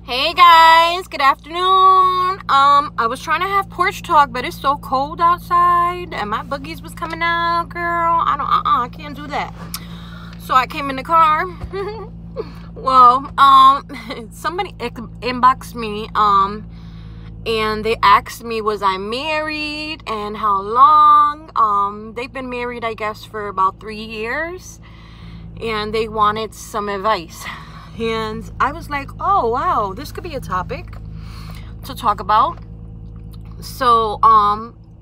Hey guys, good afternoon. I was trying to have porch talk, but it's so cold outside and my boogies was coming out, girl. I can't do that. So I came in the car. Well, somebody inboxed me, and they asked me, was I married and how long? They've been married, I guess, for about 3 years, and they wanted some advice. And I was like, oh wow, this could be a topic to talk about. So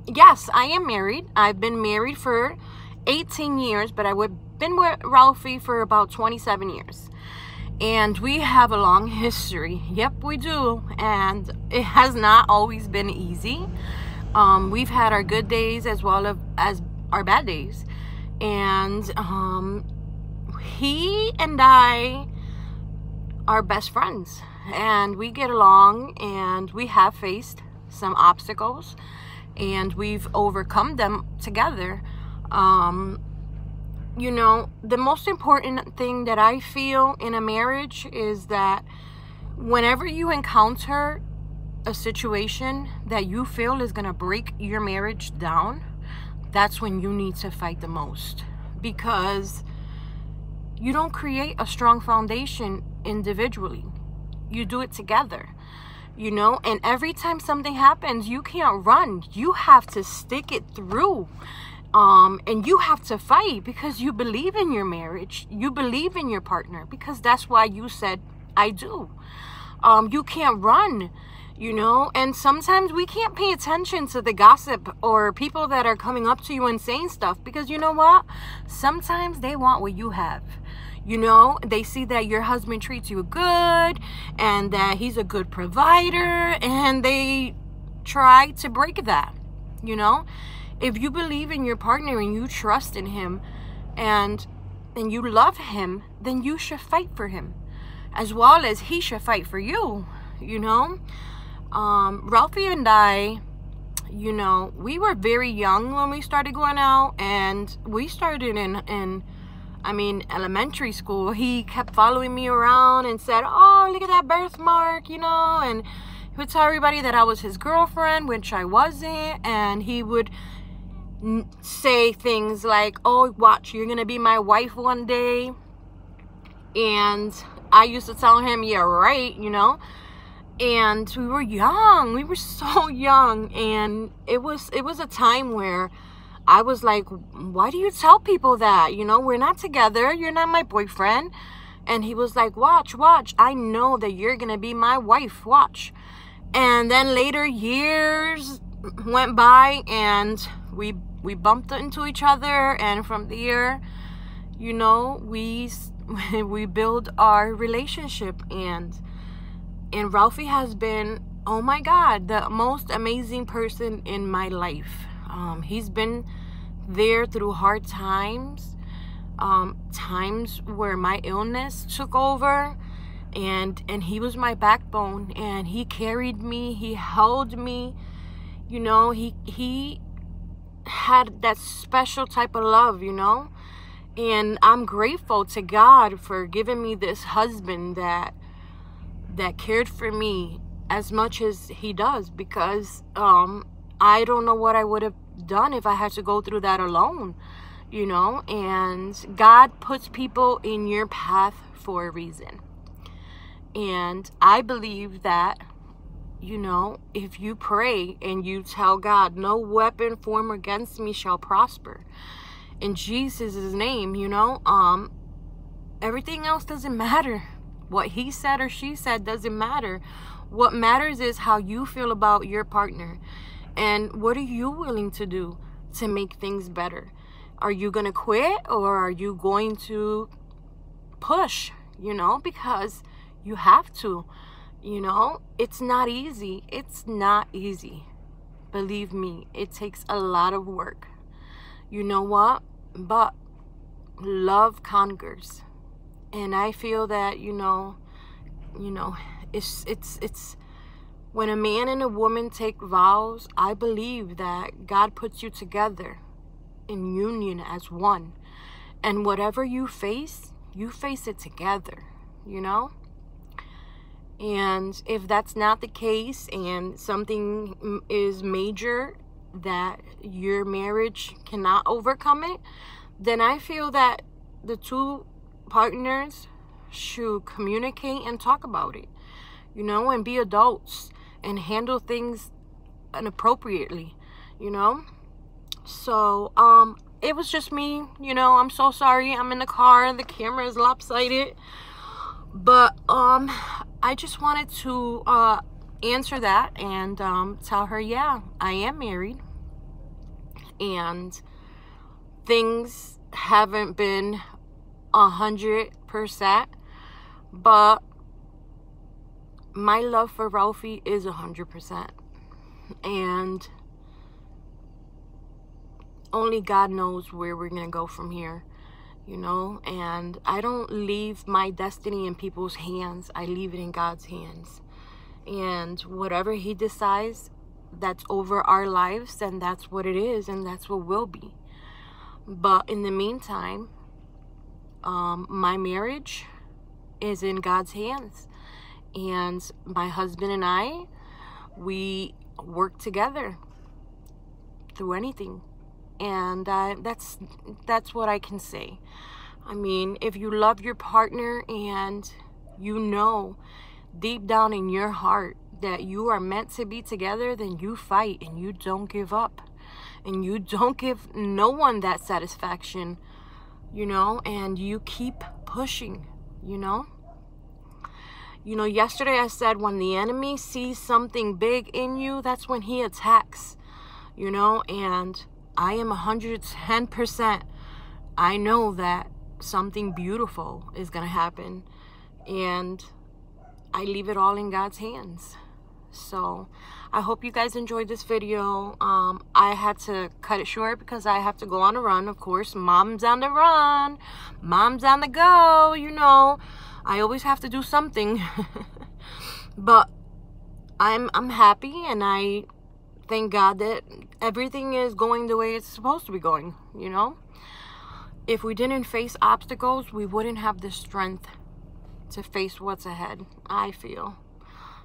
yes, I am married. I've been married for 18 years, but I've been with Ralphie for about 27 years, and we have a long history. Yep, we do. And it has not always been easy. We've had our good days as well as our bad days, and he and I are best friends, and we get along, and we have faced some obstacles and we've overcome them together. You know, the most important thing that I feel in a marriage is that whenever you encounter a situation that you feel is going to break your marriage down, that's when you need to fight the most, because you don't create a strong foundation individually. You do it together, you know. And every time something happens, you can't run. You have to stick it through, and you have to fight, because you believe in your marriage, you believe in your partner, because that's why you said I do. You can't run, you know. And sometimes we can't pay attention to the gossip or people that are coming up to you and saying stuff, because you know what, sometimes they want what you have. You know, they see that your husband treats you good and that he's a good provider, and they try to break that, you know. If you believe in your partner and you trust in him and you love him, then you should fight for him as well as he should fight for you, you know. Ralphie and I, you know, we were very young when we started going out, and we started in elementary school. He kept following me around and said, oh, look at that birthmark, you know, and he would tell everybody that I was his girlfriend, which I wasn't. And he would say things like, oh, watch, you're gonna be my wife one day. And I used to tell him, yeah, right, you know. And we were young, we were so young, and it was a time where I was like, why do you tell people that? You know, we're not together. You're not my boyfriend. And he was like, watch. I know that you're going to be my wife. Watch. And then later years went by, and we bumped into each other. And from there, you know, we build our relationship. And Ralphie has been, oh my God, the most amazing person in my life. He's been there through hard times, times where my illness took over, and he was my backbone, and he carried me, he held me, you know. He had that special type of love, you know. And I'm grateful to God for giving me this husband that cared for me as much as he does, because I don't know what I would have done if I had to go through that alone, you know. And God puts people in your path for a reason. And I believe that, you know, if you pray and you tell God, no weapon formed against me shall prosper, in Jesus' name, you know, everything else doesn't matter. What he said or she said doesn't matter. What matters is how you feel about your partner. And what are you willing to do to make things better? Are you going to quit, or are you going to push, you know? Because you have to, you know. It's not easy. It's not easy. Believe me, it takes a lot of work. You know what? But love conquers. And I feel that, you know, it's when a man and a woman take vows, I believe that God puts you together in union as one. And whatever you face it together, you know. And if that's not the case and something is major that your marriage cannot overcome it, then I feel that the two partners should communicate and talk about it, you know, and be adults and handle things inappropriately, you know. So it was just me, you know. I'm so sorry. I'm in the car, the camera is lopsided, but I just wanted to answer that and tell her, yeah, I am married and things haven't been 100%, but my love for Ralphie is 100%, and only God knows where we're gonna go from here, you know. And I don't leave my destiny in people's hands. I leave it in God's hands, and whatever he decides that's over our lives, then that's what it is, and that's what will be. But in the meantime, my marriage is in God's hands, and my husband and I, we work together through anything. And that's what I can say. I mean, if you love your partner and you know deep down in your heart that you are meant to be together, then you fight and you don't give up. And you don't give no one that satisfaction, you know, and you keep pushing, you know. You know, yesterday I said when the enemy sees something big in you, that's when he attacks, you know. And I am 110%. I know that something beautiful is going to happen, and I leave it all in God's hands. So I hope you guys enjoyed this video. I had to cut it short because I have to go on a run, of course. Mom's on the run. Mom's on the go, you know. I always have to do something. But I'm happy, and I thank God that everything is going the way it's supposed to be going, you know. If we didn't face obstacles, we wouldn't have the strength to face what's ahead, I feel.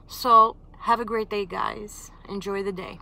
So have a great day, guys. Enjoy the day.